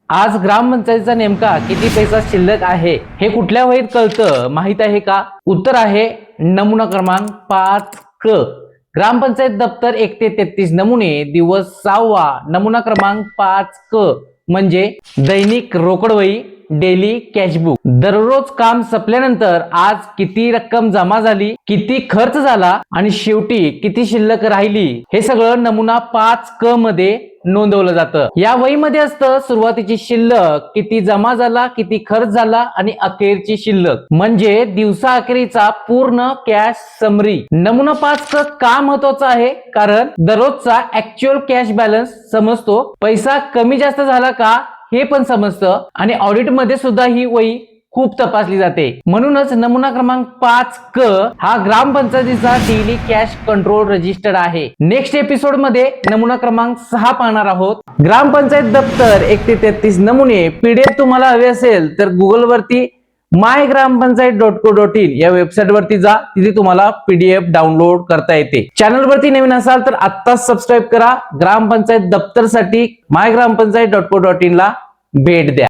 आज ग्रामपंचायतीचा नेमका किती पैसा शिल्लक आहे हे कुठल्या वहीत कळतं माहित आहे का? उत्तर आहे नमुना क्रमांक 5 क. ग्रामपंचायत दप्तर 1 ते 33 नमुने दिवस 6वा नमुना क्रमांक 5 क म्हणजे दैनिक रोकड वही, डेली कॅशबुक. दररोज काम संपल्यानंतर आज किती रक्कम जमा झाली, किती खर्च झाला आणि शेवटी किती शिल्लक राहिली हे सगळं नमुना 5 क मध्ये नोंदवलं जातं. या वहीमध्ये असतं सुरुवातीची शिल्लक, किती जमा झाला, किती खर्च झाला आणि अखेरची शिल्लक म्हणजे दिवसा अखेरीचा पूर्ण कॅश समरी. नमुना 5 क का महत्वाचा आहे? कारण दररोजचा ऍक्च्युअल कॅश बॅलन्स समजतो, पैसा कमी जास्त झाला का हे पण समजतं आणि ऑडिट मध्ये सुद्धा ही वही खूप तपासली जाते. म्हणूनच नमुना क्रमांक 5 क हा ग्रामपंचायतीचा डेली कॅश कंट्रोल रजिस्टर आहे. नेक्स्ट एपिसोड मध्ये नमुना क्रमांक 6 पाहणार आहोत. ग्रामपंचायत दप्तर 1 ते 33 नमुने पीडीएफ तुम्हाला हवे असेल तर गुगल वरती mygrampanchayat.co.in या वेबसाईट वरती जा, तिथे तुम्हाला पीडीएफ डाउनलोड करता येते. चॅनल वरती नवीन असाल तर आत्ताच सबस्क्राईब करा. ग्रामपंचायत दप्तर साठी mygrampanchayat.co.in ला भेट द्या.